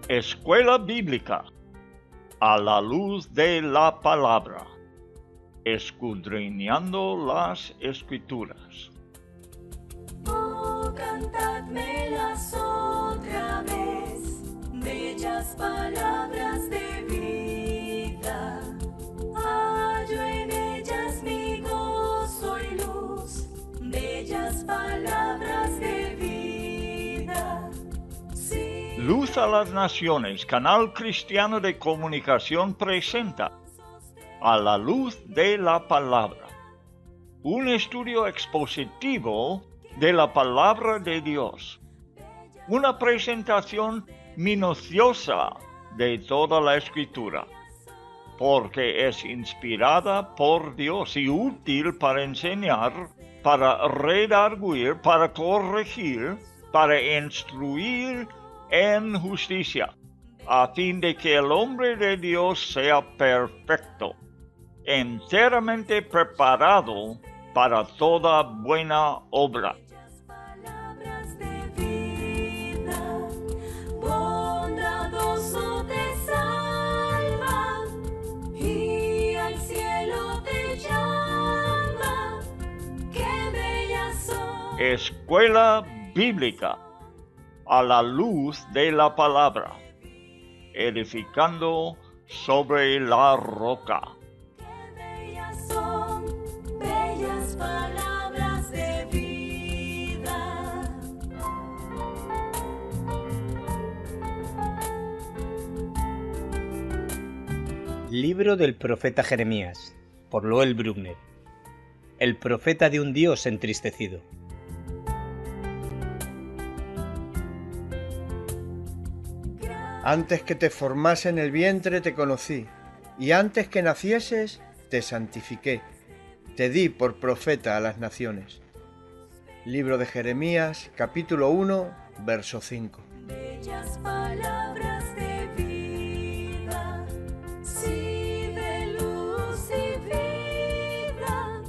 Escuela Bíblica a la luz de la palabra, escudriñando las Escrituras. Oh, cantadmelas otra vez, bellas palabras de vida. Hallo en ellas mi gozo y luz, bellas palabras de vida. Sí. Luz a las Naciones, canal cristiano de comunicación presenta A la luz de la palabra, un estudio expositivo de la palabra de Dios, una presentación minuciosa de toda la Escritura, porque es inspirada por Dios y útil para enseñar, para redarguir, para corregir, para instruir en justicia, a fin de que el hombre de Dios sea perfecto, enteramente preparado para toda buena obra. Palabras de vida, bondadoso te salva y al cielo te llama. Qué bellas son. Escuela Bíblica a la luz de la palabra, edificando sobre la roca. Qué bellas son, bellas palabras de vida. Libro del profeta Jeremías, por Loel Bruckner. El profeta de un Dios entristecido. Antes que te formase en el vientre te conocí, y antes que nacieses te santifiqué, te di por profeta a las naciones. Libro de Jeremías, capítulo 1, verso 5. Bellas palabras de vida, sí, de luz y vida,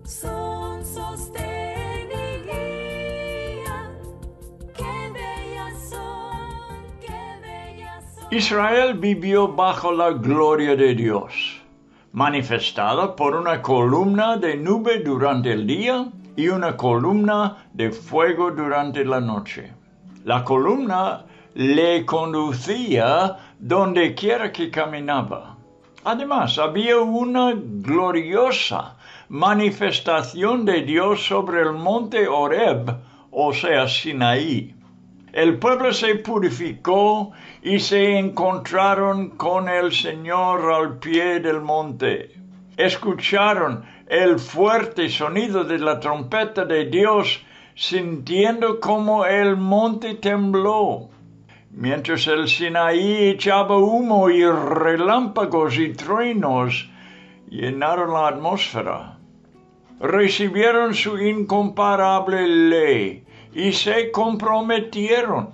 son sostén y guía. Qué bellas son, qué bellas son. Israel vivió bajo la gloria de Dios, manifestada por una columna de nube durante el día y una columna de fuego durante la noche. La columna le conducía donde quiera que caminaba. Además, había una gloriosa manifestación de Dios sobre el monte Horeb, o sea, Sinaí. El pueblo se purificó y se encontraron con el Señor al pie del monte. Escucharon el fuerte sonido de la trompeta de Dios, sintiendo como el monte tembló. Mientras el Sinaí echaba humo y relámpagos y truenos llenaron la atmósfera. Recibieron su incomparable ley y se comprometieron.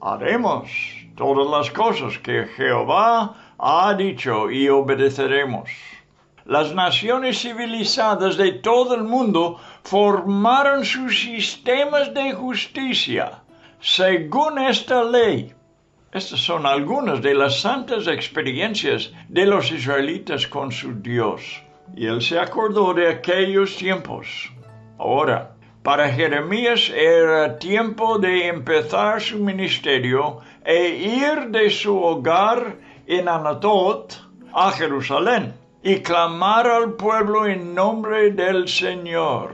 Haremos todas las cosas que Jehová ha dicho y obedeceremos. Las naciones civilizadas de todo el mundo formaron sus sistemas de justicia según esta ley. Estas son algunas de las santas experiencias de los israelitas con su Dios. Y él se acordó de aquellos tiempos. Ahora, para Jeremías era tiempo de empezar su ministerio e ir de su hogar en Anatot a Jerusalén y clamar al pueblo en nombre del Señor.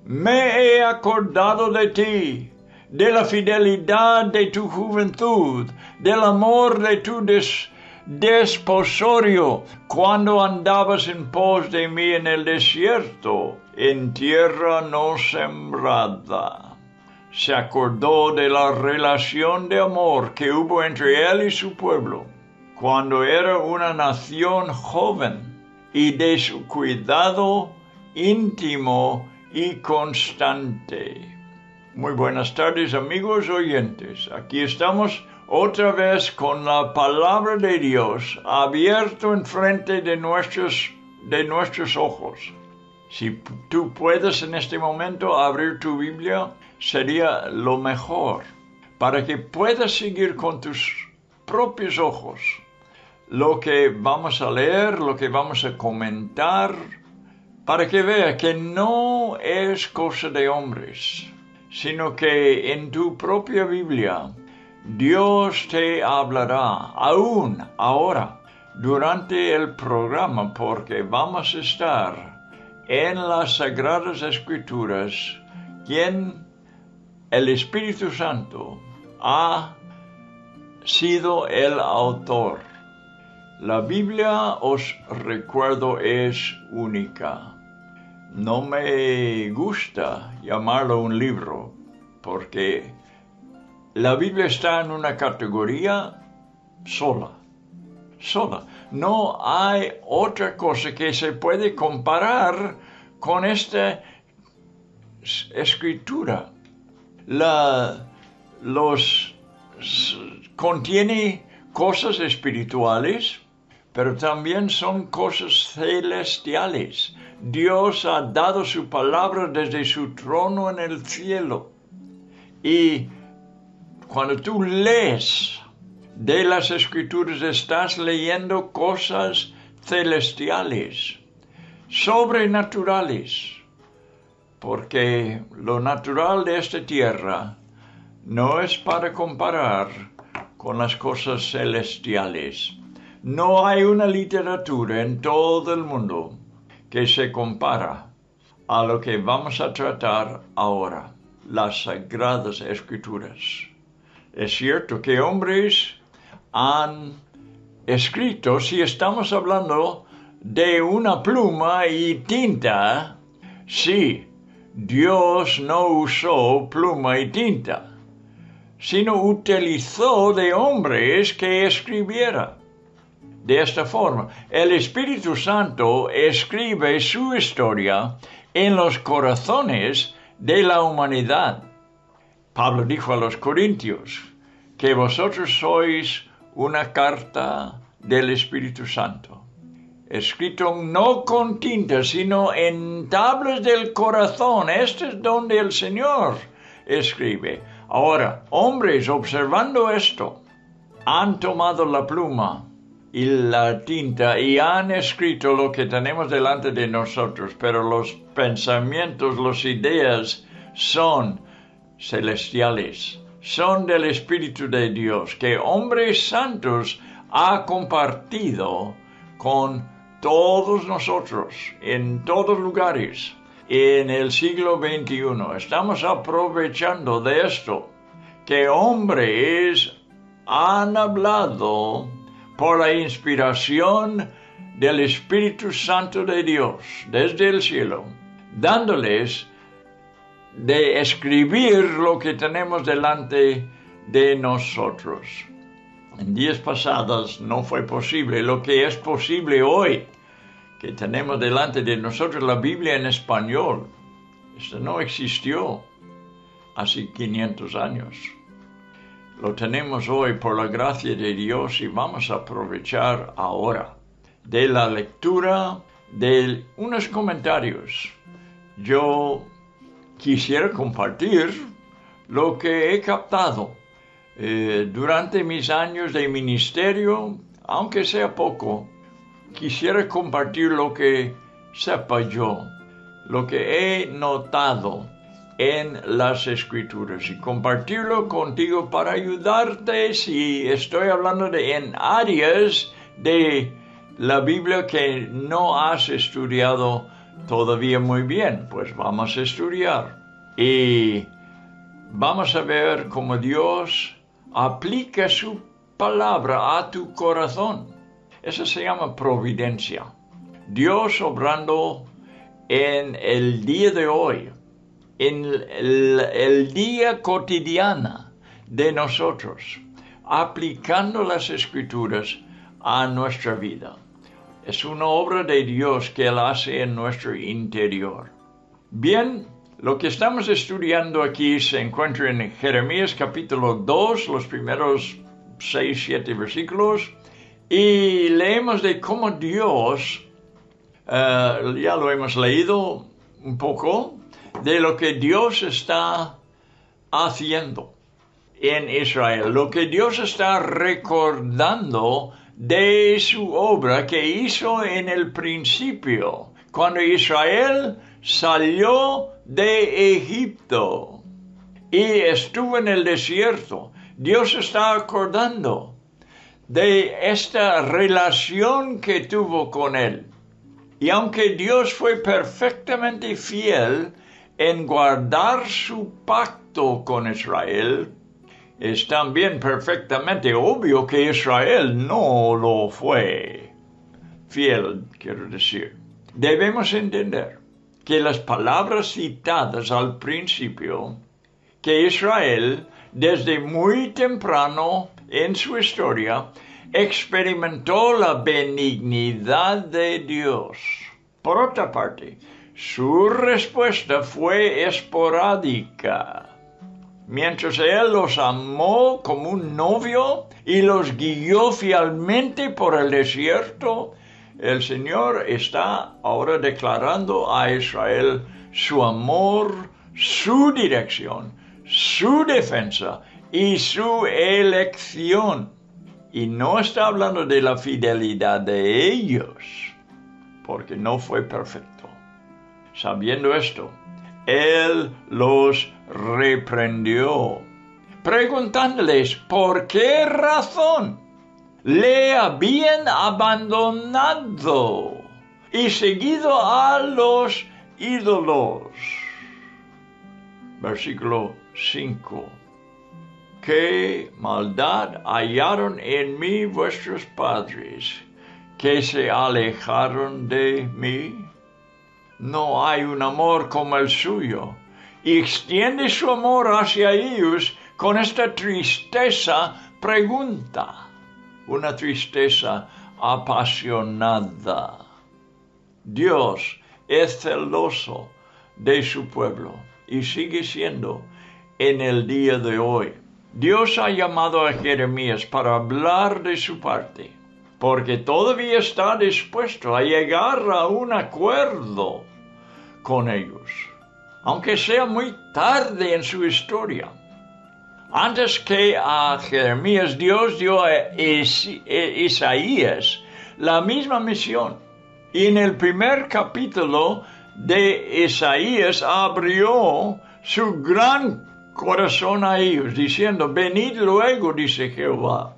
Me he acordado de ti, de la fidelidad de tu juventud, del amor de tu desposorio, cuando andabas en pos de mí en el desierto, en tierra no sembrada. Se acordó de la relación de amor que hubo entre él y su pueblo, cuando era una nación joven, y de su cuidado íntimo y constante. Muy buenas tardes, amigos oyentes. Aquí estamos otra vez con la palabra de Dios abierto enfrente de nuestros ojos. Si tú puedes en este momento abrir tu Biblia, sería lo mejor, para que puedas seguir con tus propios ojos lo que vamos a leer, lo que vamos a comentar, para que vea que no es cosa de hombres, sino que en tu propia Biblia Dios te hablará aún ahora durante el programa, porque vamos a estar en las Sagradas Escrituras, quien el Espíritu Santo ha sido el autor. La Biblia, os recuerdo, es única. No me gusta llamarlo un libro, porque la Biblia está en una categoría sola. No hay otra cosa que se puede comparar con esta escritura. Contiene cosas espirituales, pero también son cosas celestiales. Dios ha dado su palabra desde su trono en el cielo. Y cuando tú lees de las Escrituras, estás leyendo cosas celestiales, sobrenaturales, porque lo natural de esta tierra no es para comparar con las cosas celestiales. No hay una literatura en todo el mundo que se compara a lo que vamos a tratar ahora, las Sagradas Escrituras. Es cierto que hombres han escrito, si estamos hablando de una pluma y tinta, sí, Dios no usó pluma y tinta, sino utilizó de hombres que escribieran. De esta forma, el Espíritu Santo escribe su historia en los corazones de la humanidad. Pablo dijo a los Corintios que vosotros sois una carta del Espíritu Santo, escrito no con tinta, sino en tablas del corazón. Este es donde el Señor escribe. Ahora, hombres, observando esto, han tomado la pluma y la tinta y han escrito lo que tenemos delante de nosotros, pero los pensamientos, las ideas son celestiales, son del Espíritu de Dios, que hombres santos ha compartido con todos nosotros, en todos lugares, en el siglo XXI. Estamos aprovechando de esto, que hombres han hablado por la inspiración del Espíritu Santo de Dios desde el cielo, dándoles de escribir lo que tenemos delante de nosotros. En días pasados no fue posible. Lo que es posible hoy, que tenemos delante de nosotros la Biblia en español, esto no existió hace 500 años. Lo tenemos hoy por la gracia de Dios y vamos a aprovechar ahora de la lectura de unos comentarios. Yo quisiera compartir lo que he captado durante mis años de ministerio, aunque sea poco. Quisiera compartir lo que sepa yo, lo que he notado en las Escrituras y compartirlo contigo para ayudarte si estoy hablando en áreas de la Biblia que no has estudiado todavía muy bien. Pues vamos a estudiar y vamos a ver cómo Dios aplica su palabra a tu corazón. Eso se llama providencia. Dios obrando en el día de hoy, en el día cotidiano de nosotros, aplicando las Escrituras a nuestra vida. Es una obra de Dios que Él hace en nuestro interior. Bien, lo que estamos estudiando aquí se encuentra en Jeremías capítulo 2, los primeros 6-7 versículos, y leemos de cómo Dios, ya lo hemos leído un poco, de lo que Dios está haciendo. en Israel. Lo que Dios está recordando de su obra que hizo en el principio, cuando Israel salió de Egipto y estuvo en el desierto. Dios está acordando de esta relación que tuvo con él. Y aunque Dios fue perfectamente fiel en guardar su pacto con Israel, es también perfectamente obvio que Israel no lo fue fiel, quiero decir. Debemos entender que las palabras citadas al principio, que Israel, desde muy temprano en su historia, experimentó la benignidad de Dios. Por otra parte, su respuesta fue esporádica. Mientras Él los amó como un novio y los guió fielmente por el desierto, el Señor está ahora declarando a Israel su amor, su dirección, su defensa y su elección. Y no está hablando de la fidelidad de ellos, porque no fue perfecto. Sabiendo esto, Él los reprendió, preguntándoles por qué razón le habían abandonado y seguido a los ídolos. Versículo 5. ¿Qué maldad hallaron en mí vuestros padres, que se alejaron de mí? No hay un amor como el suyo, y extiende su amor hacia ellos con esta tristeza pregunta, una tristeza apasionada. Dios es celoso de su pueblo y sigue siendo en el día de hoy. Dios ha llamado a Jeremías para hablar de su parte, porque todavía está dispuesto a llegar a un acuerdo con ellos, aunque sea muy tarde en su historia. Antes que a Jeremías, Dios dio a Isaías la misma misión. Y en el primer capítulo de Isaías abrió su gran corazón a ellos, diciendo, venid luego, dice Jehová,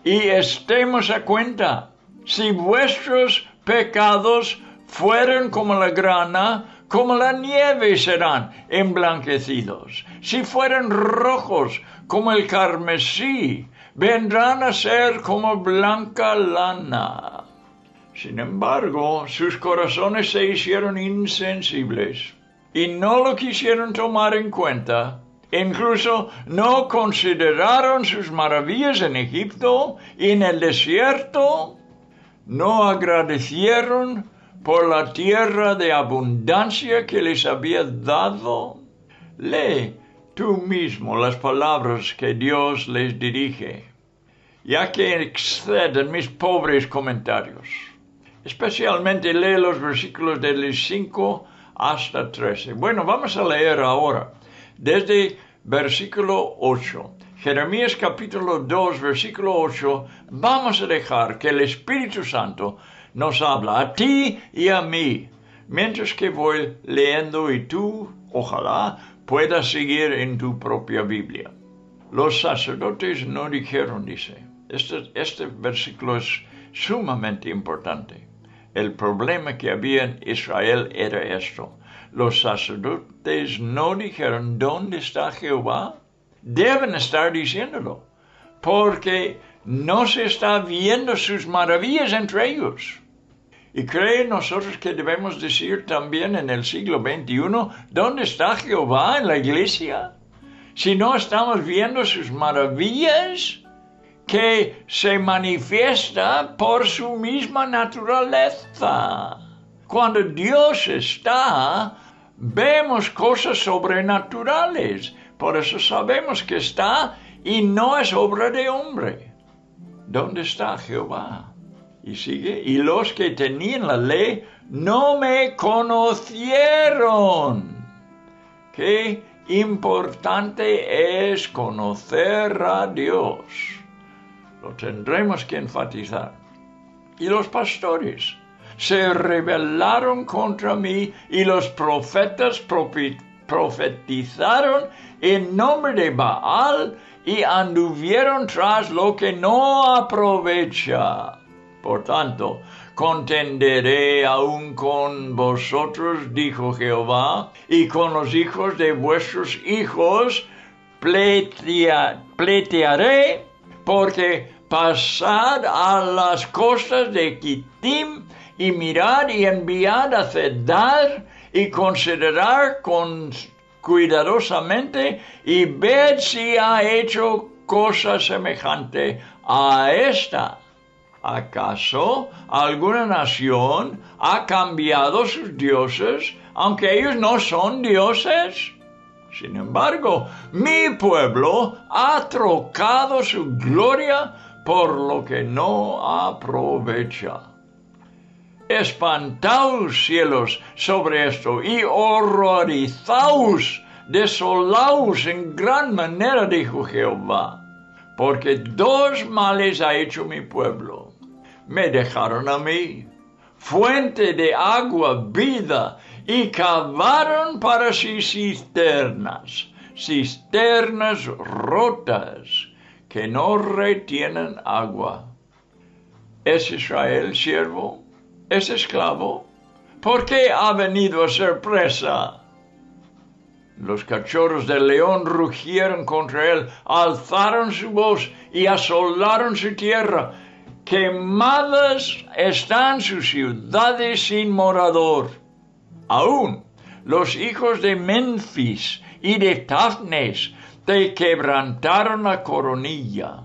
y estemos a cuenta. Si vuestros pecados fueren como la grana, como la nieve serán emblanquecidos. Si fueren rojos como el carmesí, vendrán a ser como blanca lana. Sin embargo, sus corazones se hicieron insensibles y no lo quisieron tomar en cuenta. Incluso no consideraron sus maravillas en Egipto y en el desierto. No agradecieron por la tierra de abundancia que les había dado. Lee tú mismo las palabras que Dios les dirige, ya que exceden mis pobres comentarios. Especialmente lee los versículos del 5 hasta 13. Bueno, vamos a leer ahora desde versículo 8. Jeremías capítulo 2, versículo 8. Vamos a dejar que el Espíritu Santo nos habla a ti y a mí, mientras que voy leyendo y tú, ojalá, puedas seguir en tu propia Biblia. Los sacerdotes no dijeron, dice. Este versículo es sumamente importante. El problema que había en Israel era esto. Los sacerdotes no dijeron, ¿dónde está Jehová? Deben estar diciéndolo, porque no se está viendo sus maravillas entre ellos. Y creen nosotros que debemos decir también en el siglo XXI, ¿dónde está Jehová en la iglesia? Si no estamos viendo sus maravillas, que se manifiesta por su misma naturaleza. Cuando Dios está, vemos cosas sobrenaturales. Por eso sabemos que está y no es obra de hombre. ¿Dónde está Jehová? Y sigue, y los que tenían la ley no me conocieron. ¿Qué importante es conocer a Dios. Lo tendremos que enfatizar. Y los pastores se rebelaron contra mí y los profetas profetizaron en nombre de Baal y anduvieron tras lo que no aprovecha. Por tanto, contenderé aún con vosotros, dijo Jehová, y con los hijos de vuestros hijos pleitearé, porque pasad a las costas de Kittim y mirad y enviad a Cedar y considerad cuidadosamente y ved si ha hecho cosa semejante a esta. ¿Acaso alguna nación ha cambiado sus dioses, aunque ellos no son dioses? Sin embargo, mi pueblo ha trocado su gloria por lo que no aprovecha. Espantaos, cielos, sobre esto, y horrorizaos, desolaos en gran manera, dijo Jehová, porque dos males ha hecho mi pueblo. Me dejaron a mí, fuente de agua vida, y cavaron para sí cisternas rotas, que no retienen agua. ¿Es Israel siervo? ¿Es esclavo? ¿Por qué ha venido a ser presa? Los cachorros del león rugieron contra él, alzaron su voz y asolaron su tierra. Quemadas están sus ciudades sin morador. Aún los hijos de Menfis y de Tafnes te quebrantaron la coronilla.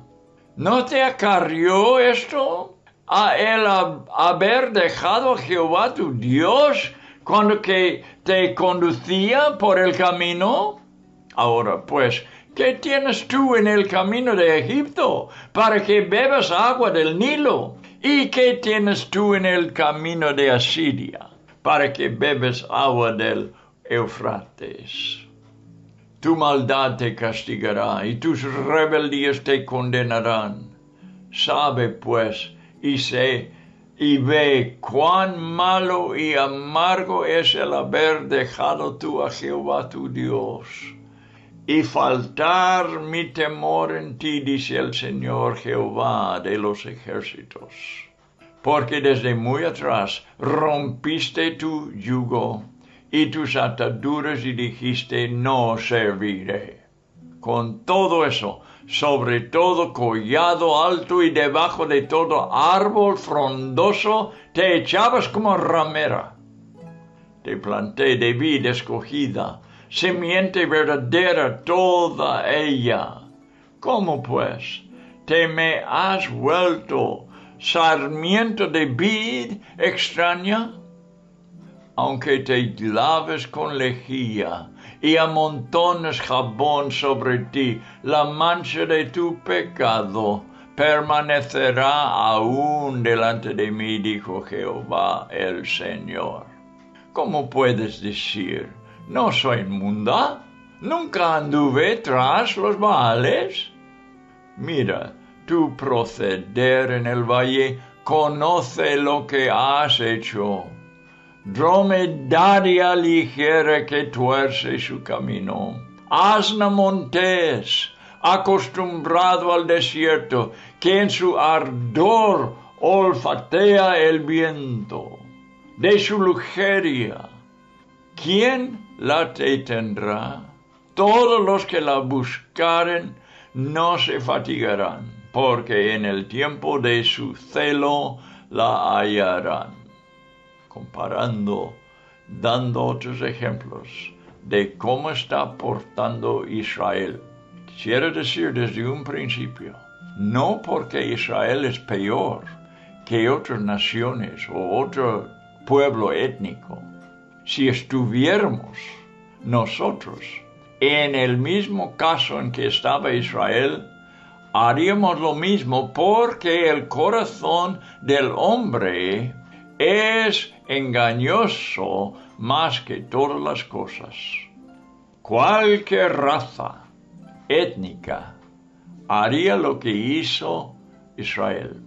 ¿No te acarrió esto a el haber dejado a Jehová tu Dios cuando que te conducía por el camino? Ahora pues, ¿qué tienes tú en el camino de Egipto para que bebas agua del Nilo? ¿Y qué tienes tú en el camino de Asiria para que bebes agua del Eufrates? Tu maldad te castigará y tus rebeldías te condenarán. Sabe pues y sé y ve cuán malo y amargo es el haber dejado tú a Jehová tu Dios, y faltar mi temor en ti, dice el Señor Jehová de los ejércitos. Porque desde muy atrás rompiste tu yugo y tus ataduras y dijiste, no serviré. Con todo eso, sobre todo collado alto y debajo de todo árbol frondoso, te echabas como ramera. Te planté de vid escogida, simiente verdadera toda ella. ¿Cómo pues te me has vuelto sarmiento de vid extraña? Aunque te laves con lejía y amontones jabón sobre ti, la mancha de tu pecado permanecerá aún delante de mí, dijo Jehová el Señor. ¿Cómo puedes decir, no soy inmunda? ¿Nunca anduve tras los Baales? Mira, tu proceder en el valle, conoce lo que has hecho. Dromedaria ligera que tuerce su camino, asna montés, acostumbrado al desierto, que en su ardor olfatea el viento. De su lujuria, ¿quién la detendrá? Todos los que la buscaren no se fatigarán, porque en el tiempo de su celo la hallarán. Comparando, dando otros ejemplos de cómo está portando Israel. Quisiera decir desde un principio, no porque Israel es peor que otras naciones o otro pueblo étnico. Si estuviéramos nosotros en el mismo caso en que estaba Israel, haríamos lo mismo porque el corazón del hombre es engañoso más que todas las cosas. Cualquier raza étnica haría lo que hizo Israel.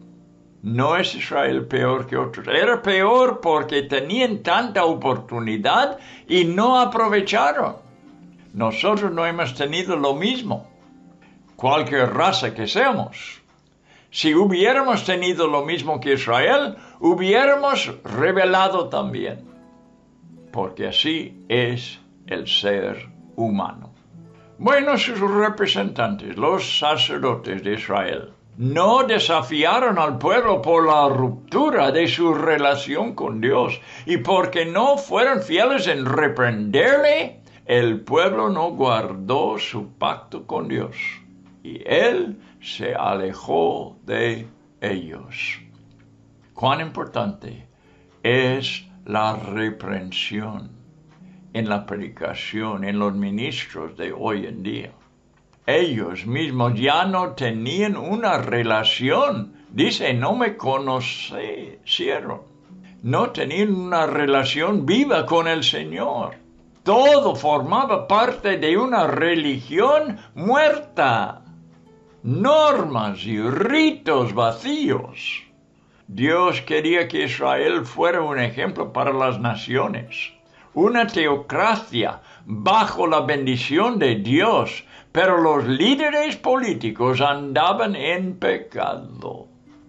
No es Israel peor que otros. Era peor porque tenían tanta oportunidad y no aprovecharon. Nosotros no hemos tenido lo mismo. Cualquier raza que seamos. Si hubiéramos tenido lo mismo que Israel, hubiéramos rebelado también. Porque así es el ser humano. Bueno, sus representantes, los sacerdotes de Israel, no desafiaron al pueblo por la ruptura de su relación con Dios y porque no fueron fieles en reprenderle, el pueblo no guardó su pacto con Dios y él se alejó de ellos. Cuán importante es la reprensión en la predicación, en los ministros de hoy en día. Ellos mismos ya no tenían una relación. Dice, no me conocieron. No tenían una relación viva con el Señor. Todo formaba parte de una religión muerta. Normas y ritos vacíos. Dios quería que Israel fuera un ejemplo para las naciones. Una teocracia bajo la bendición de Dios, pero los líderes políticos andaban en pecado.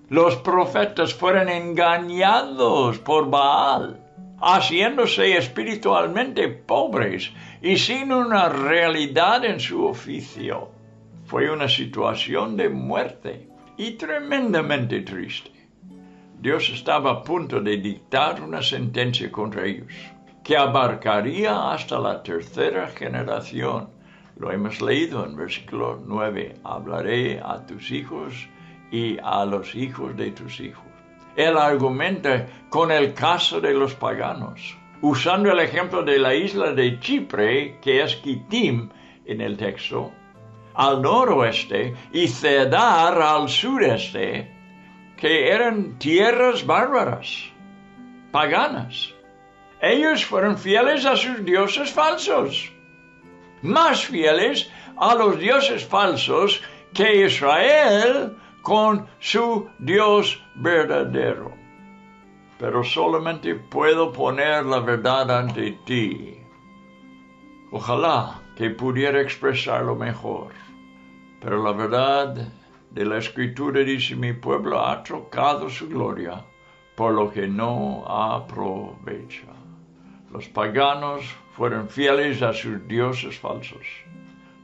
Los profetas fueron engañados por Baal, haciéndose espiritualmente pobres y sin una realidad en su oficio. Fue una situación de muerte y tremendamente triste. Dios estaba a punto de dictar una sentencia contra ellos, que abarcaría hasta la tercera generación. Lo hemos leído en versículo 9. Hablaré a tus hijos y a los hijos de tus hijos. Él argumenta con el caso de los paganos, usando el ejemplo de la isla de Chipre, que es Kitim en el texto, al noroeste, y Cedar al sureste, que eran tierras bárbaras, paganas. Ellos fueron fieles a sus dioses falsos, más fieles a los dioses falsos que Israel con su Dios verdadero. Pero solamente puedo poner la verdad ante ti. Ojalá que pudiera expresarlo mejor. Pero la verdad de la Escritura dice, mi pueblo ha trocado su gloria por lo que no aprovecha. Los paganos fueron fieles a sus dioses falsos.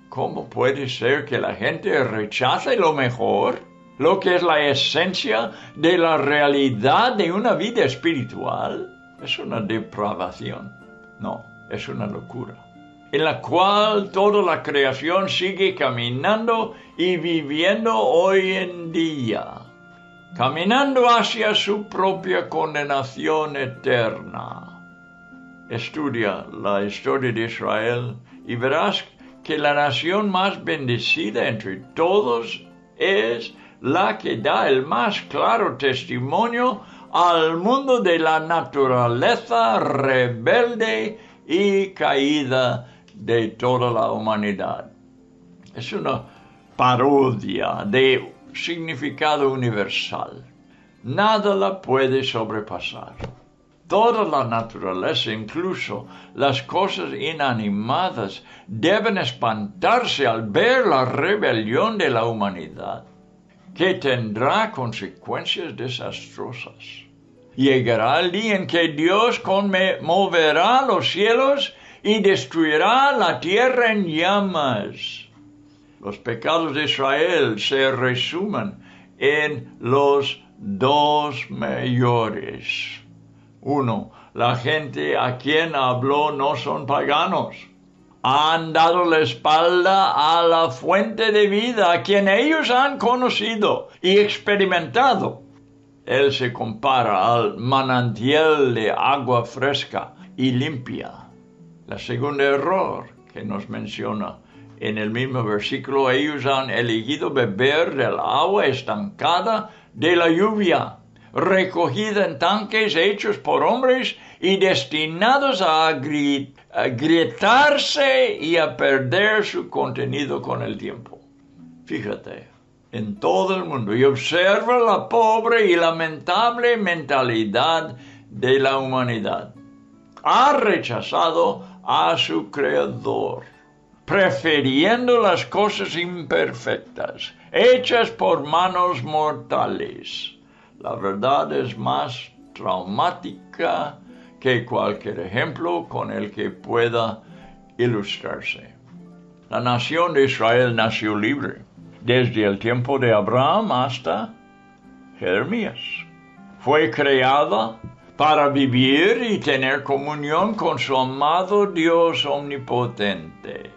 ¿Cómo puede ser que la gente rechace lo mejor? Lo que es la esencia de la realidad de una vida espiritual. Es una depravación. No, es una locura. En la cual toda la creación sigue caminando y viviendo hoy en día. Caminando hacia su propia condenación eterna. Estudia la historia de Israel y verás que la nación más bendecida entre todos es la que da el más claro testimonio al mundo de la naturaleza rebelde y caída de toda la humanidad. Es una parodia de significado universal. Nada la puede sobrepasar. Toda la naturaleza, incluso las cosas inanimadas, deben espantarse al ver la rebelión de la humanidad, que tendrá consecuencias desastrosas. Llegará el día en que Dios conmoverá los cielos y destruirá la tierra en llamas. Los pecados de Israel se resumen en los dos mayores. 1. La gente a quien habló no son paganos. Han dado la espalda a la fuente de vida a quien ellos han conocido y experimentado. Él se compara al manantial de agua fresca y limpia. La segunda error que nos menciona en el mismo versículo, ellos han elegido beber del agua estancada de la lluvia, recogida en tanques hechos por hombres y destinados a agrietarse y a perder su contenido con el tiempo. Fíjate, en todo el mundo, y observa la pobre y lamentable mentalidad de la humanidad. Ha rechazado a su Creador, prefiriendo las cosas imperfectas, hechas por manos mortales. La verdad es más traumática que cualquier ejemplo con el que pueda ilustrarse. La nación de Israel nació libre, desde el tiempo de Abraham hasta Jeremías. Fue creada para vivir y tener comunión con su amado Dios omnipotente.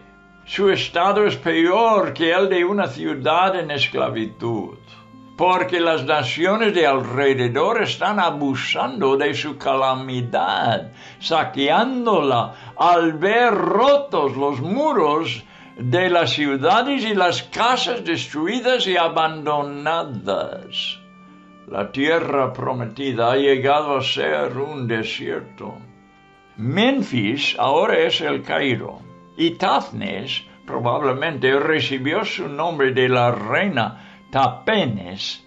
Su estado es peor que el de una ciudad en esclavitud, porque las naciones de alrededor están abusando de su calamidad, saqueándola al ver rotos los muros de las ciudades y las casas destruidas y abandonadas. La tierra prometida ha llegado a ser un desierto. Memphis ahora es el Cairo, y Tafnes probablemente recibió su nombre de la reina Tapenes,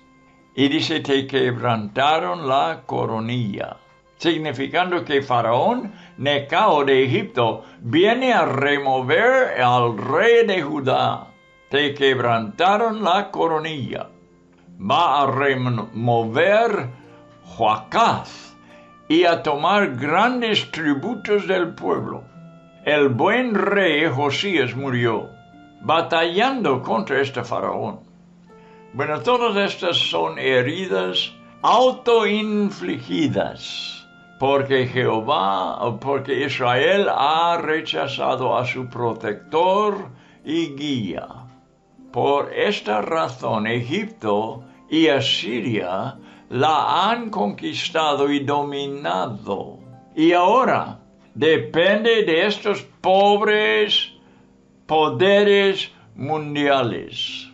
y dice que quebrantaron la coronilla, significando que Faraón Necao de Egipto viene a remover al rey de Judá. Te quebrantaron la coronilla. Va a remover Joacaz y a tomar grandes tributos del pueblo. El buen rey Josías murió, batallando contra este faraón. Bueno, todas estas son heridas autoinfligidas, porque Israel ha rechazado a su protector y guía. Por esta razón, Egipto y Asiria la han conquistado y dominado. Y ahora depende de estos pobres poderes mundiales.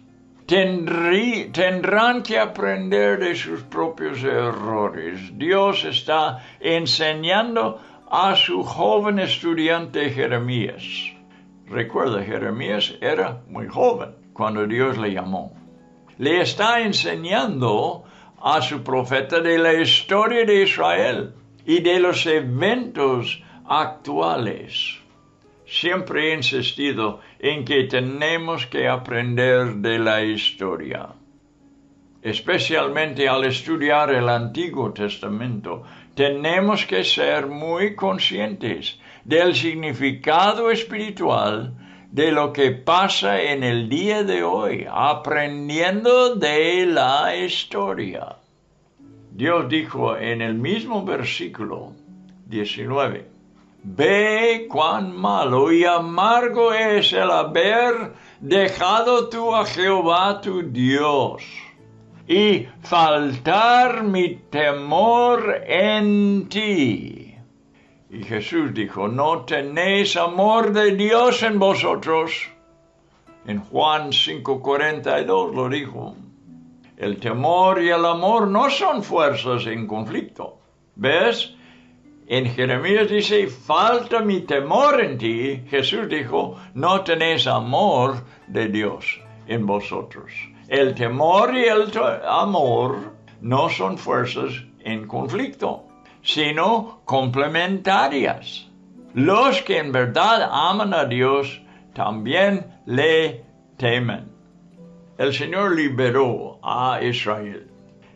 Tendrán que aprender de sus propios errores. Dios está enseñando a su joven estudiante Jeremías. Recuerda, Jeremías era muy joven cuando Dios le llamó. Le está enseñando a su profeta de la historia de Israel y de los eventos actuales. Siempre he insistido en que tenemos que aprender de la historia. Especialmente al estudiar el Antiguo Testamento, tenemos que ser muy conscientes del significado espiritual de lo que pasa en el día de hoy, aprendiendo de la historia. Dios dijo en el mismo versículo 19, «Ve cuán malo y amargo es el haber dejado tú a Jehová tu Dios, y faltar mi temor en ti». Y Jesús dijo, «¿No tenéis amor de Dios en vosotros?» En Juan 5:42 lo dijo. El temor y el amor no son fuerzas en conflicto. ¿Ves? En Jeremías dice, falta mi temor en ti. Jesús dijo, no tenéis amor de Dios en vosotros. El temor y el amor no son fuerzas en conflicto, sino complementarias. Los que en verdad aman a Dios también le temen. El Señor liberó a Israel,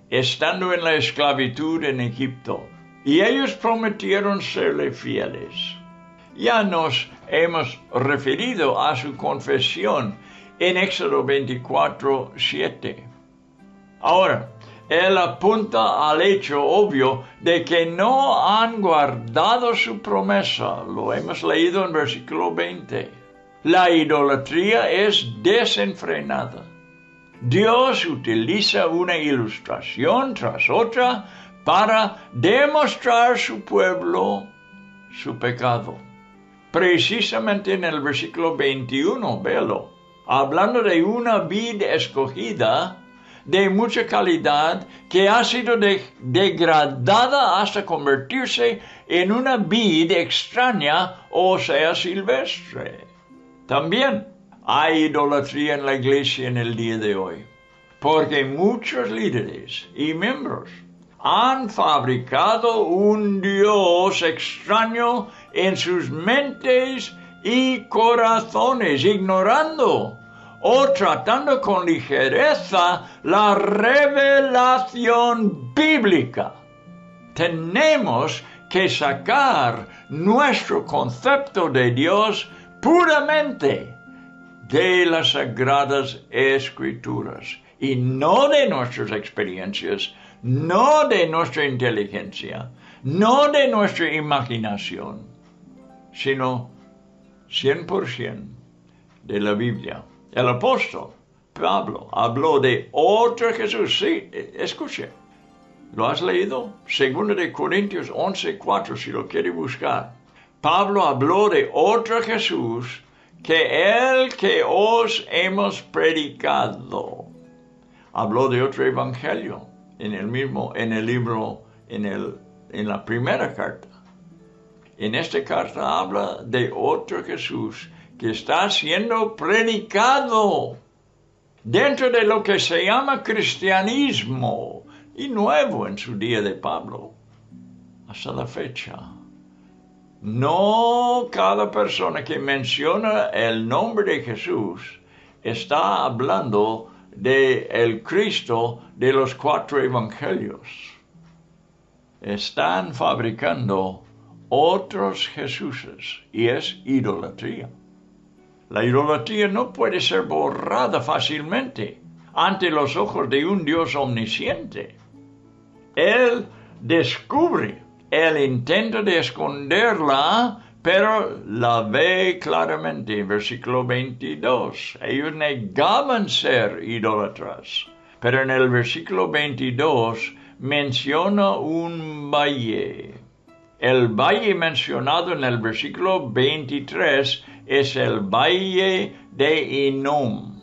estando en la esclavitud en Egipto, y ellos prometieron serle fieles. Ya nos hemos referido a su confesión en Éxodo 24:7. Ahora, él apunta al hecho obvio de que no han guardado su promesa. Lo hemos leído en versículo 20. La idolatría es desenfrenada. Dios utiliza una ilustración tras otra para demostrar a su pueblo su pecado. Precisamente en el versículo 21, velo, hablando de una vid escogida de mucha calidad que ha sido degradada hasta convertirse en una vid extraña o sea silvestre. También hay idolatría en la iglesia en el día de hoy, porque muchos líderes y miembros han fabricado un Dios extraño en sus mentes y corazones, ignorando o tratando con ligereza la revelación bíblica. Tenemos que sacar nuestro concepto de Dios puramente de las Sagradas Escrituras y no de nuestras experiencias, no de nuestra inteligencia, no de nuestra imaginación, sino 100% de la Biblia. El apóstol Pablo habló de otro Jesús. Sí, escuche. ¿Lo has leído? 2 Corintios 11:4, si lo quiere buscar. Pablo habló de otro Jesús que el que os hemos predicado. Habló de otro evangelio en la primera carta. En esta carta habla de otro Jesús que está siendo predicado dentro de lo que se llama cristianismo y nuevo en su día de Pablo hasta la fecha. No cada persona que menciona el nombre de Jesús está hablando de el Cristo de los 4 evangelios. Están fabricando otros Jesuses y es idolatría. La idolatría no puede ser borrada fácilmente ante los ojos de un Dios omnisciente. Él descubre el intento de esconderla, pero la ve claramente. Versículo 22. Ellos negaban ser idólatras, pero en el versículo 22 menciona un valle. El valle mencionado en el versículo 23 es el valle de Hinnom,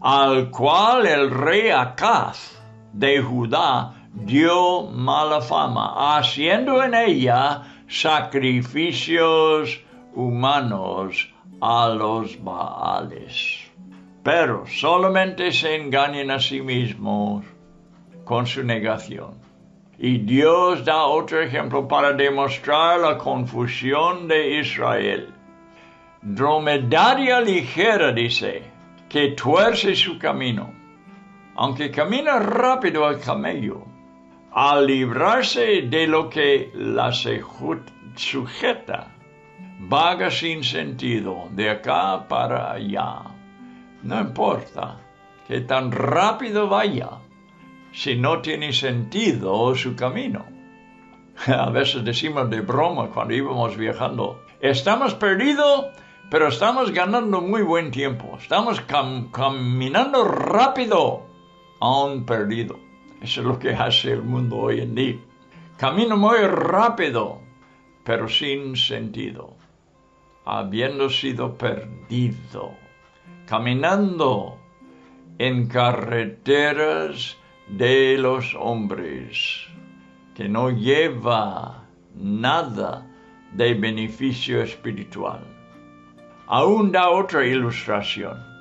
al cual el rey Acaz de Judá dio mala fama, haciendo en ella sacrificios humanos a los Baales. Pero solamente se engañan a sí mismos con su negación. Y Dios da otro ejemplo para demostrar la confusión de Israel. Dromedaria ligera, dice, que tuerce su camino, aunque camina rápido el camello, al librarse de lo que la sujeta, vaga sin sentido de acá para allá. No importa que tan rápido vaya, si no tiene sentido su camino. A veces decimos de broma cuando íbamos viajando, estamos perdidos, pero estamos ganando muy buen tiempo. Estamos caminando rápido, aún perdido. Eso es lo que hace el mundo hoy en día. Camino muy rápido, pero sin sentido, habiendo sido perdido. Caminando en carreteras de los hombres, que no lleva nada de beneficio espiritual. Aún da otra ilustración.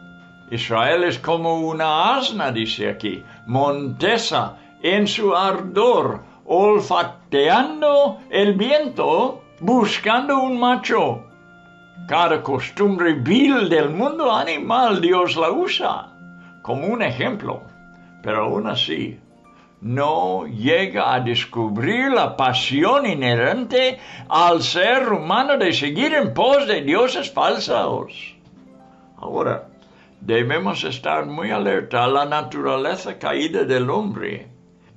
Israel es como una asna, dice aquí, montesa en su ardor, olfateando el viento, buscando un macho. Cada costumbre vil del mundo animal Dios la usa como un ejemplo, pero aún así no llega a descubrir la pasión inherente al ser humano de seguir en pos de dioses falsos. Ahora, debemos estar muy alerta a la naturaleza caída del hombre,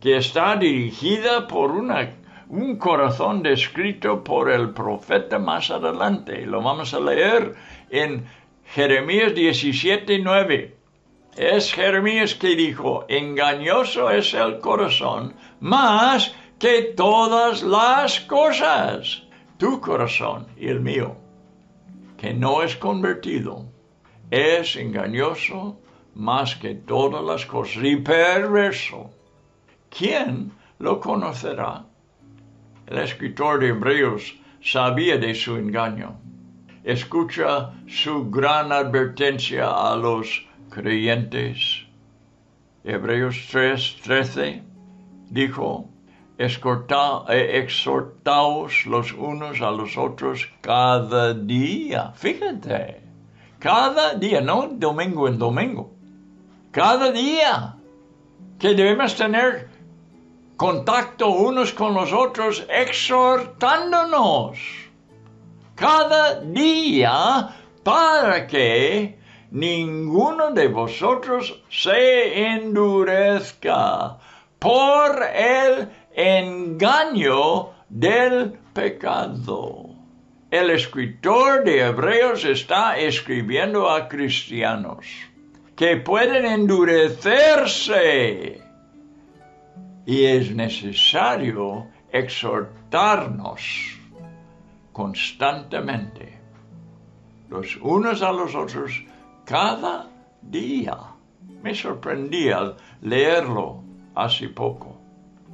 que está dirigida por un corazón descrito por el profeta más adelante. Lo vamos a leer en Jeremías 17:9. Es Jeremías que dijo, engañoso es el corazón, más que todas las cosas. Tu corazón y el mío, que no es convertido, es engañoso más que todas las cosas y perverso. ¿Quién lo conocerá? El escritor de Hebreos sabía de su engaño. Escucha su gran advertencia a los creyentes. Hebreos 3:13 dijo, exhortaos los unos a los otros cada día. Fíjate, cada día, no domingo en domingo. Cada día que debemos tener contacto unos con los otros, exhortándonos. Cada día para que ninguno de vosotros se endurezca por el engaño del pecado. El escritor de Hebreos está escribiendo a cristianos que pueden endurecerse y es necesario exhortarnos constantemente los unos a los otros cada día. Me sorprendí al leerlo hace poco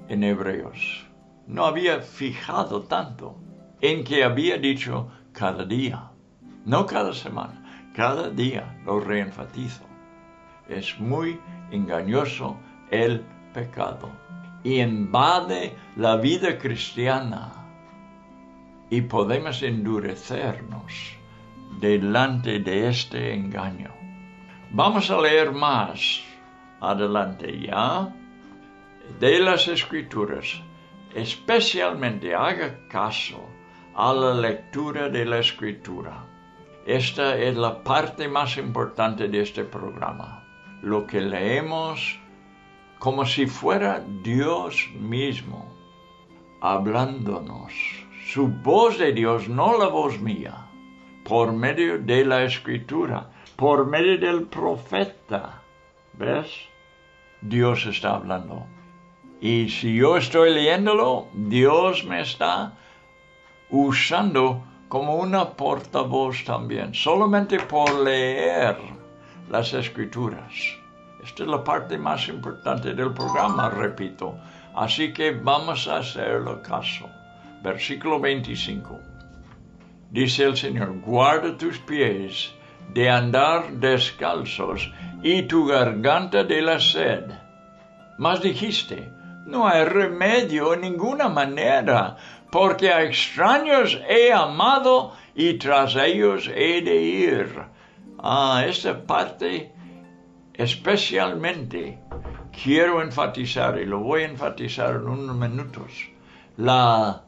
en Hebreos. No había fijado tanto en que había dicho cada día, no cada semana, cada día. Lo reenfatizo. Es muy engañoso el pecado y invade la vida cristiana y podemos endurecernos delante de este engaño. Vamos a leer más adelante ya de las Escrituras. Especialmente haga caso a la lectura de la Escritura. Esta es la parte más importante de este programa. Lo que leemos como si fuera Dios mismo hablándonos. Su voz de Dios, no la voz mía, por medio de la Escritura, por medio del profeta. ¿Ves? Dios está hablando. Y si yo estoy leyéndolo, Dios me está usando como una portavoz también, solamente por leer las Escrituras. Esta es la parte más importante del programa, repito. Así que vamos a hacerlo caso. Versículo 25. Dice el Señor, guarda tus pies de andar descalzos y tu garganta de la sed. Mas dijiste, no hay remedio en ninguna manera, porque a extraños he amado y tras ellos he de ir. Esta parte especialmente quiero enfatizar, y lo voy a enfatizar en unos minutos, la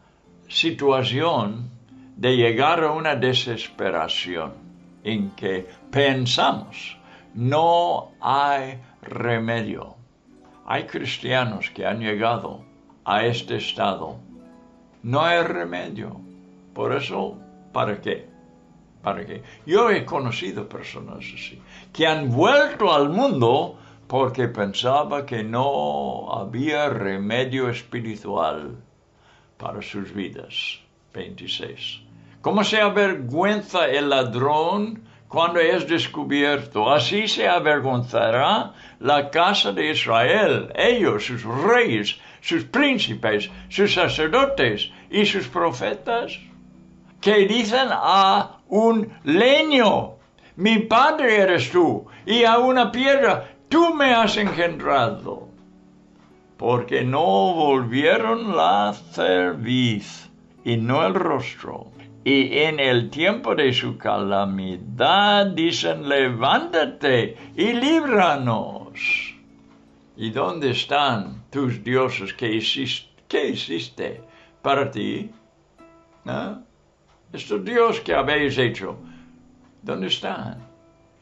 situación de llegar a una desesperación en que pensamos no hay remedio. Hay cristianos que han llegado a este estado. No hay remedio. Por eso, ¿para qué? ¿Para qué? Yo he conocido personas así, que han vuelto al mundo porque pensaba que no había remedio espiritual para sus vidas. 26. ¿Cómo se avergüenza el ladrón cuando es descubierto? Así se avergonzará la casa de Israel, ellos, sus reyes, sus príncipes, sus sacerdotes y sus profetas, que dicen a un leño, mi padre eres tú, y a una piedra, tú me has engendrado, porque no volvieron la cerviz y no el rostro. Y en el tiempo de su calamidad dicen, levántate y líbranos. ¿Y dónde están tus dioses que hiciste para ti? Estos dioses que habéis hecho, ¿dónde están?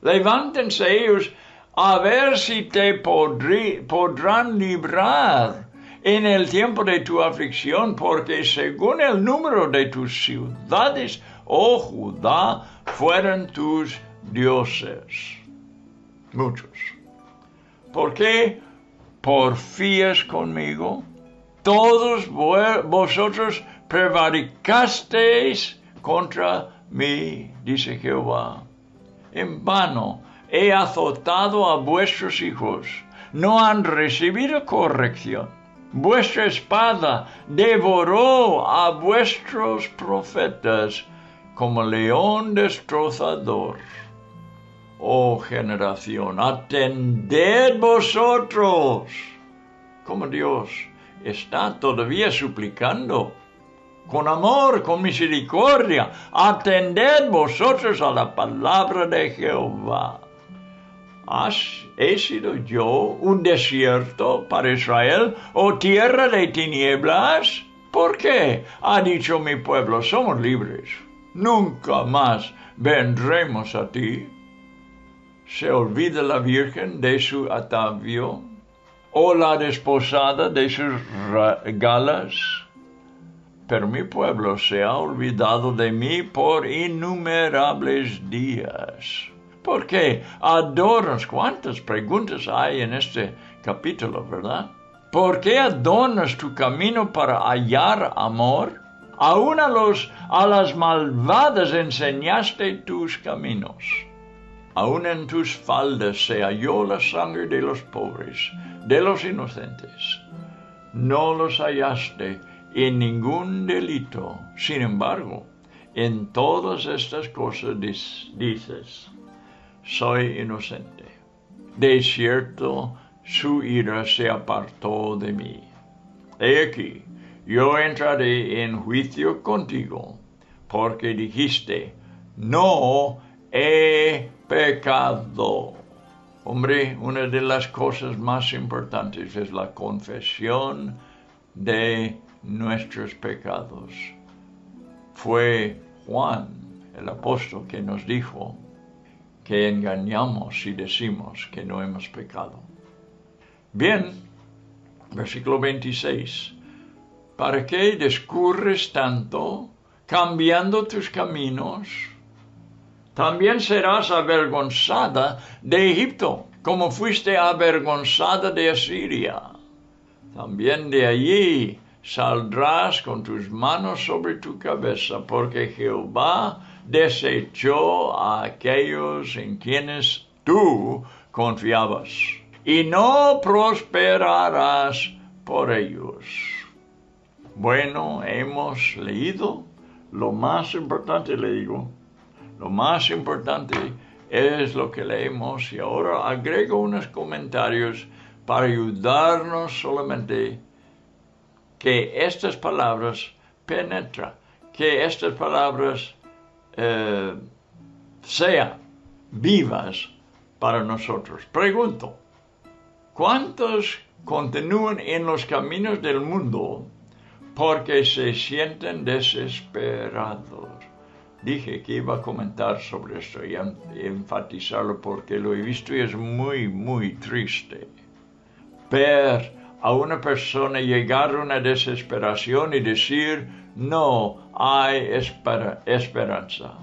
Levántense ellos a ver si te podrán librar en el tiempo de tu aflicción, porque según el número de tus ciudades, oh Judá, fueron tus dioses. Muchos. ¿Por qué porfías conmigo? Todos vosotros prevaricasteis contra mí, dice Jehová. En vano he azotado a vuestros hijos, no han recibido corrección. Vuestra espada devoró a vuestros profetas como león destrozador. Oh generación, atended vosotros. Como Dios está todavía suplicando, con amor, con misericordia, atended vosotros a la palabra de Jehová. ¿He sido yo un desierto para Israel o tierra de tinieblas? ¿Por qué? Ha dicho mi pueblo, somos libres. Nunca más vendremos a ti. ¿Se olvida la virgen de su atavio? ¿O la desposada de sus galas? Pero mi pueblo se ha olvidado de mí por innumerables días. ¿Por qué adornas? ¿Cuántas preguntas hay en este capítulo, verdad? ¿Por qué adornas tu camino para hallar amor? Aún a las malvadas enseñaste tus caminos. Aún en tus faldas se halló la sangre de los pobres, de los inocentes. No los hallaste en ningún delito. Sin embargo, en todas estas cosas dices, soy inocente. De cierto, su ira se apartó de mí. He aquí, yo entraré en juicio contigo, porque dijiste, no he pecado. Hombre, una de las cosas más importantes es la confesión de nuestros pecados. Fue Juan, el apóstol, que nos dijo que engañamos si decimos que no hemos pecado. Bien, versículo 26. ¿Para qué discurres tanto, cambiando tus caminos? También serás avergonzada de Egipto, como fuiste avergonzada de Asiria. También de allí saldrás con tus manos sobre tu cabeza, porque Jehová desechó a aquellos en quienes tú confiabas, y no prosperarás por ellos. Bueno, hemos leído. Lo más importante, le digo, lo más importante es lo que leemos, y ahora agrego unos comentarios para ayudarnos solamente que estas palabras penetran, que estas palabras sean vivas para nosotros. Pregunto, ¿cuántos continúan en los caminos del mundo porque se sienten desesperados? Dije que iba a comentar sobre esto y enfatizarlo porque lo he visto y es muy, muy triste ver a una persona llegar a una desesperación y decir, no hay esperanza.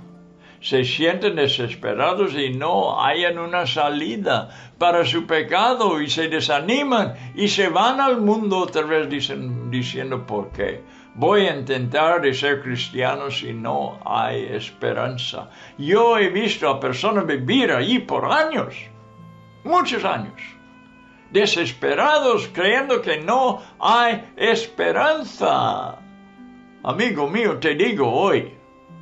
Se sienten desesperados y no hayan una salida para su pecado y se desaniman y se van al mundo otra vez diciendo, ¿por qué? Voy a intentar de ser cristiano si no hay esperanza. Yo he visto a personas vivir allí por años, muchos años, desesperados, creyendo que no hay esperanza. Amigo mío, te digo hoy,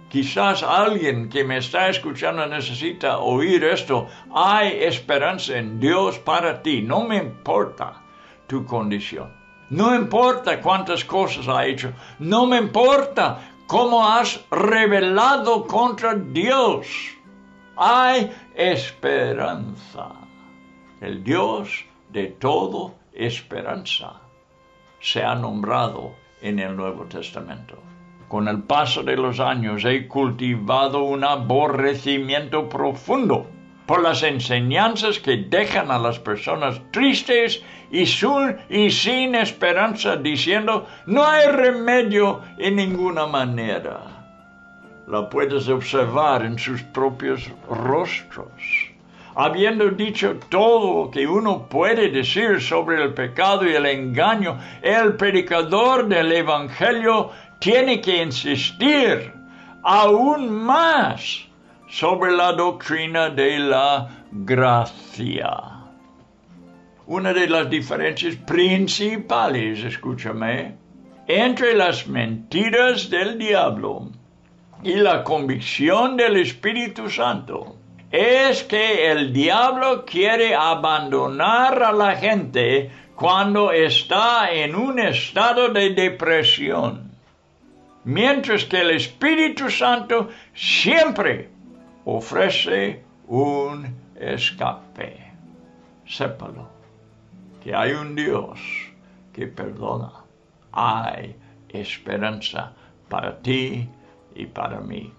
quizás alguien que me está escuchando necesita oír esto. Hay esperanza en Dios para ti. No me importa tu condición. No importa cuántas cosas has hecho. No me importa cómo has rebelado contra Dios. Hay esperanza. El Dios de toda esperanza se ha nombrado en el Nuevo Testamento. Con el paso de los años he cultivado un aborrecimiento profundo por las enseñanzas que dejan a las personas tristes y sin esperanza, diciendo, no hay remedio en ninguna manera. La puedes observar en sus propios rostros. Habiendo dicho todo lo que uno puede decir sobre el pecado y el engaño, el predicador del Evangelio tiene que insistir aún más sobre la doctrina de la gracia. una de las diferencias principales, escúchame, entre las mentiras del diablo y la convicción del Espíritu Santo es que el diablo quiere abandonar a la gente cuando está en un estado de depresión, mientras que el Espíritu Santo siempre ofrece un escape. Sépalo, que hay un Dios que perdona. Hay esperanza para ti y para mí.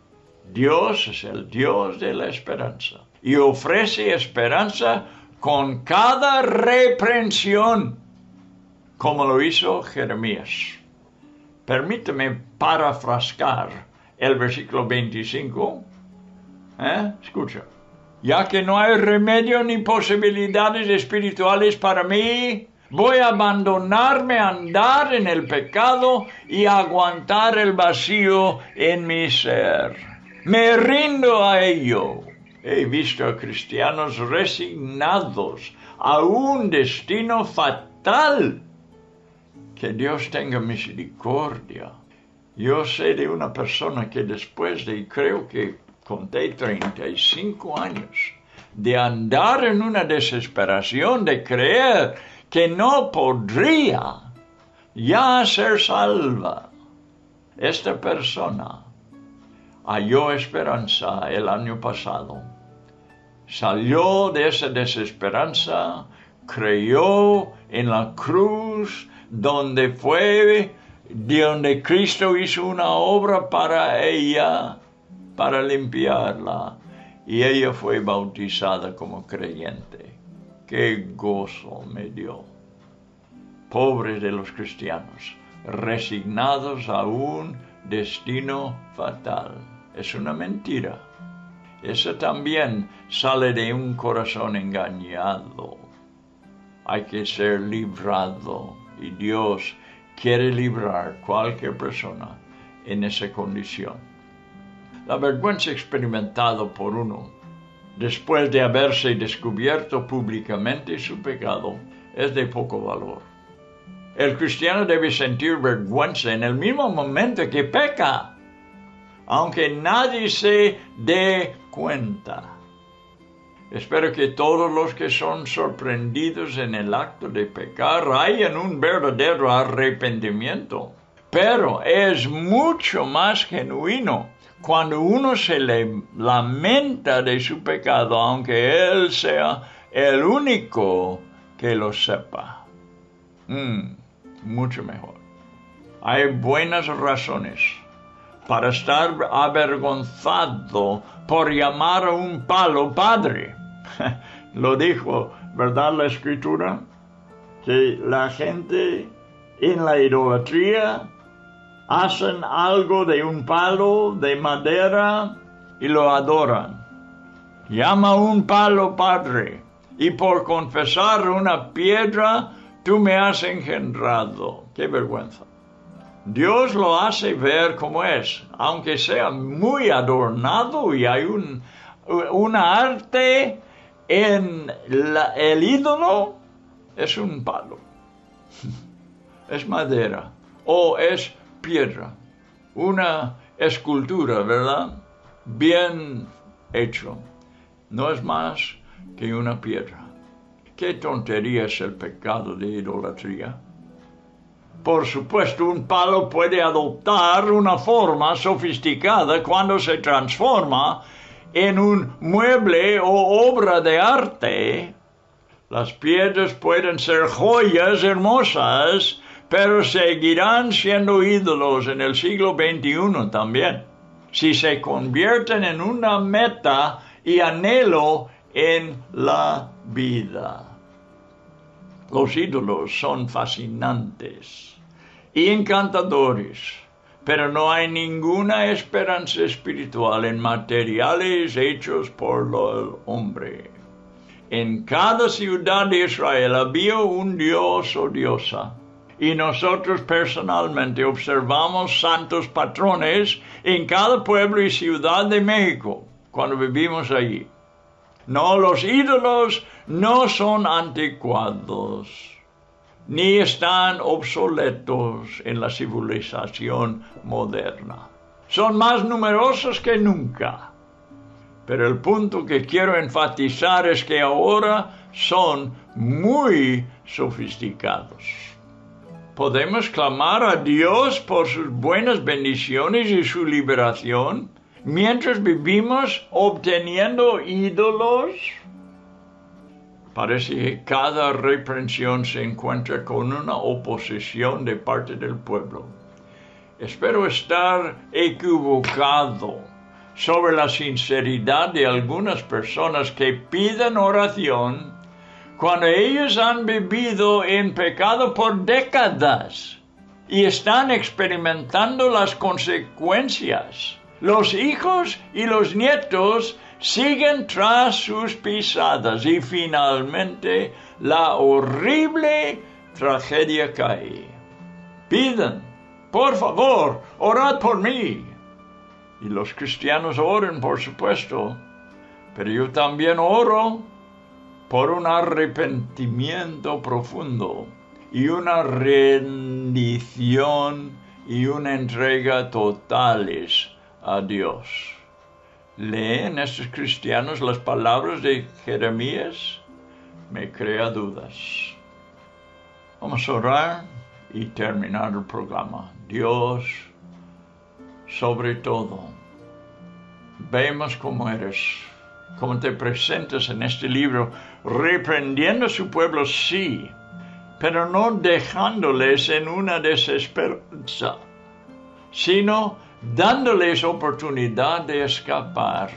Dios es el Dios de la esperanza y ofrece esperanza con cada reprensión, como lo hizo Jeremías. Permíteme parafrascar el versículo 25. Escucha. Ya que no hay remedio ni posibilidades espirituales para mí, voy a abandonarme a andar en el pecado y aguantar el vacío en mi ser. Me rindo a ello. He visto a cristianos resignados a un destino fatal. Que Dios tenga misericordia. Yo sé de una persona que después de, creo que conté 35 años, de andar en una desesperación, de creer que no podría ya ser salva. Esta persona halló esperanza el año pasado. Salió de esa desesperanza, creyó en la cruz, donde Cristo hizo una obra para ella, para limpiarla, y ella fue bautizada como creyente. ¡Qué gozo me dio! Pobres de los cristianos, resignados a un destino fatal. Es una mentira. Eso también sale de un corazón engañado. Hay que ser librado, y Dios quiere librar a cualquier persona en esa condición. La vergüenza experimentada por uno después de haberse descubierto públicamente su pecado es de poco valor. El cristiano debe sentir vergüenza en el mismo momento que peca, aunque nadie se dé cuenta. Espero que todos los que son sorprendidos en el acto de pecar hayan un verdadero arrepentimiento. Pero es mucho más genuino cuando uno se lamenta de su pecado, aunque él sea el único que lo sepa. Mucho mejor. Hay buenas razones para estar avergonzado por llamar a un palo padre. Lo dijo, ¿verdad, la Escritura? Que la gente en la idolatría hacen algo de un palo de madera y lo adoran. Llama un palo padre, y por confesar una piedra tú me has engendrado. ¡Qué vergüenza! Dios lo hace ver como es, aunque sea muy adornado y hay una arte en el ídolo, es un palo, es madera o es piedra, una escultura, ¿verdad? Bien hecho, no es más que una piedra. ¿Qué tontería es el pecado de idolatría? Por supuesto, un palo puede adoptar una forma sofisticada cuando se transforma en un mueble o obra de arte. Las piedras pueden ser joyas hermosas, pero seguirán siendo ídolos en el siglo XXI también, si se convierten en una meta y anhelo en la vida. Los ídolos son fascinantes y encantadores, pero no hay ninguna esperanza espiritual en materiales hechos por el hombre. En cada ciudad de Israel había un dios o diosa, y nosotros personalmente observamos santos patrones en cada pueblo y ciudad de México cuando vivimos allí. No, los ídolos no son anticuados, ni están obsoletos en la civilización moderna. Son más numerosos que nunca. Pero el punto que quiero enfatizar es que ahora son muy sofisticados. ¿Podemos clamar a Dios por sus buenas bendiciones y su liberación mientras vivimos obteniendo ídolos? Parece que cada reprensión se encuentra con una oposición de parte del pueblo. Espero estar equivocado sobre la sinceridad de algunas personas que piden oración cuando ellos han vivido en pecado por décadas y están experimentando las consecuencias. Los hijos y los nietos siguen tras sus pisadas y finalmente la horrible tragedia cae. Piden, por favor, orad por mí. Y los cristianos oran, por supuesto, pero yo también oro por un arrepentimiento profundo y una rendición y una entrega totales a Dios. ¿Leen estos cristianos las palabras de Jeremías? Me crea dudas. Vamos a orar y terminar el programa. Dios, sobre todo, vemos cómo eres, cómo te presentas en este libro, reprendiendo a su pueblo, sí, pero no dejándoles en una desesperanza, sino dándoles oportunidad de escapar,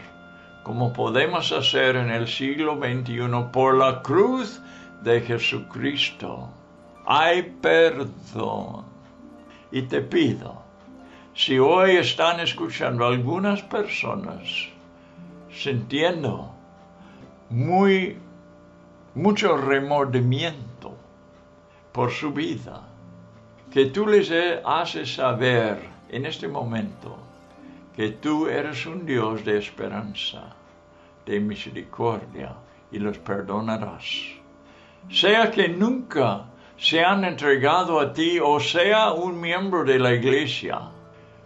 como podemos hacer en el siglo XXI por la cruz de Jesucristo. Hay perdón. Y te pido, si hoy están escuchando algunas personas sintiendo mucho remordimiento por su vida, que tú les haces saber en este momento que tú eres un Dios de esperanza, de misericordia, y los perdonarás. Sea que nunca se han entregado a ti o sea un miembro de la iglesia,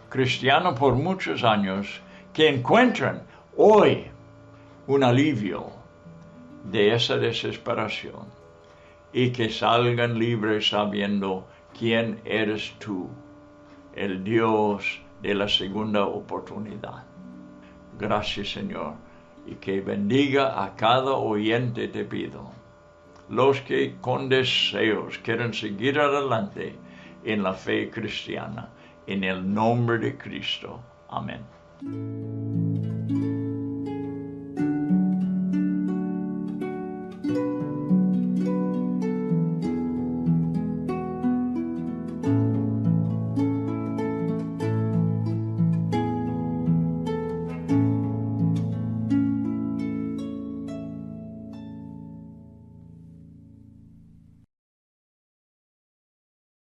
cristiano por muchos años, que encuentran hoy un alivio de esa desesperación y que salgan libres sabiendo quién eres tú, el Dios de la segunda oportunidad. Gracias, Señor, y que bendiga a cada oyente, te pido. Los que con deseos quieren seguir adelante en la fe cristiana, en el nombre de Cristo. Amén.